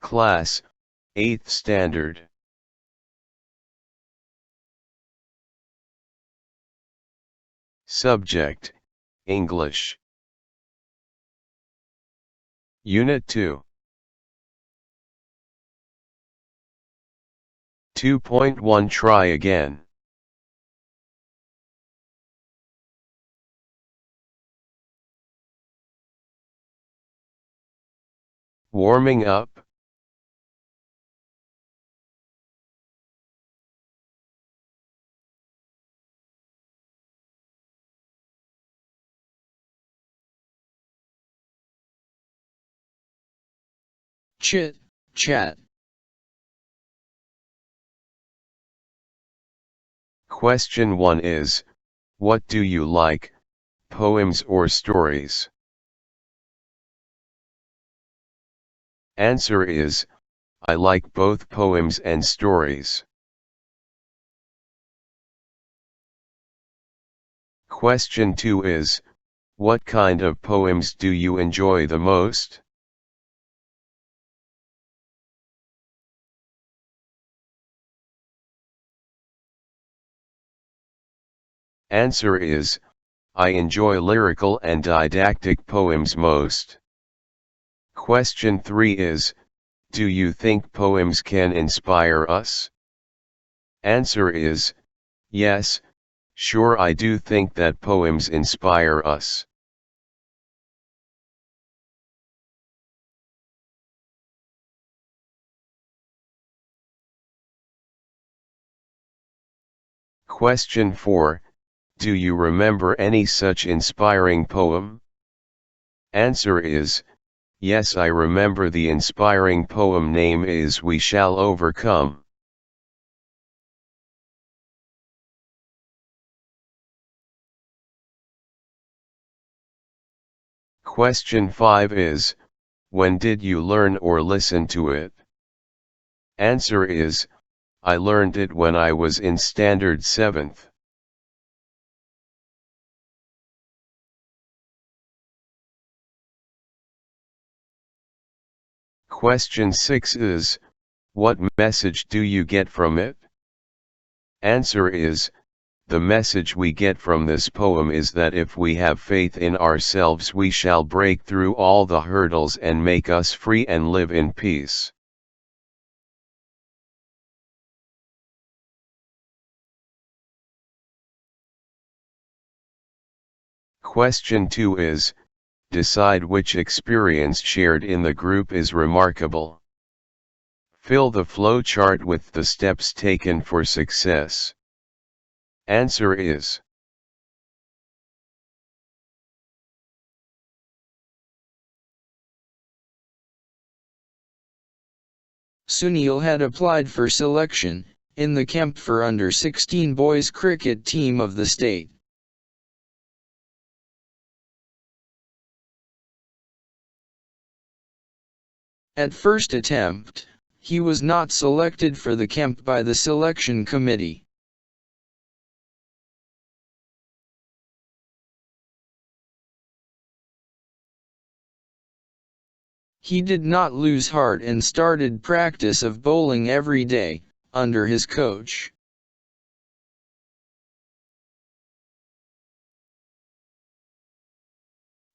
Class, 8th Standard. Subject, English. Unit 2. 2.1 Try again. Warming up. Chit-Chat. Question 1 is, what do you like, poems or stories? Answer is, I like both poems and stories. Question 2 is, what kind of poems do you enjoy the most? Answer is, I enjoy lyrical and didactic poems most. Question 3 is, do you think poems can inspire us? Answer is, yes, sure I do think that poems inspire us. Question 4, do you remember any such inspiring poem? Answer is, yes, I remember. The inspiring poem name is We Shall Overcome. Question 5 is, when did you learn or listen to it? Answer is, I learned it when I was in Standard 7th. Question 6 is, what message do you get from it? Answer is, the message we get from this poem is that if we have faith in ourselves we shall break through all the hurdles and make us free and live in peace. Question 2 is, decide which experience shared in the group is remarkable. Fill the flow chart with the steps taken for success. Answer is, Sunil had applied for selection in the camp for under-16 boys cricket team of the state. At first attempt, he was not selected for the camp by the selection committee. He did not lose heart and started practice of bowling every day, under his coach.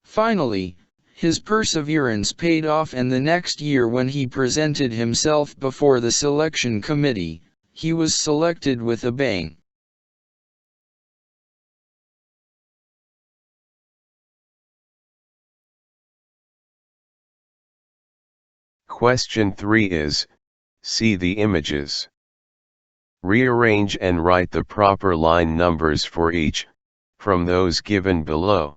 Finally, his perseverance paid off, and the next year when he presented himself before the selection committee, he was selected with a bang. Question 3 is, see the images. Rearrange and write the proper line numbers for each, from those given below.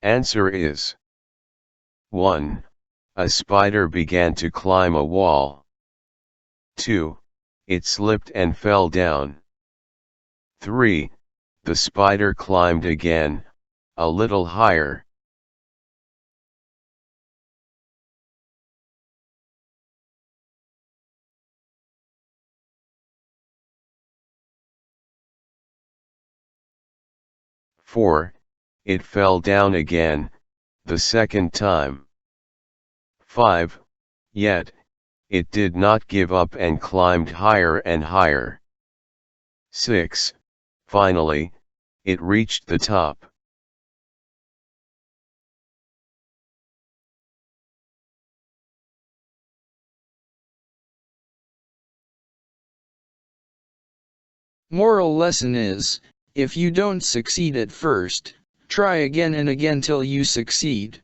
Answer is, 1. A spider began to climb a wall. 2. It slipped and fell down. 3. The spider climbed again, a little higher. 4. It fell down again, the second time. 5. Yet, it did not give up and climbed higher and higher. 6. Finally, it reached the top. Moral lesson is, if you don't succeed at first, try again and again till you succeed.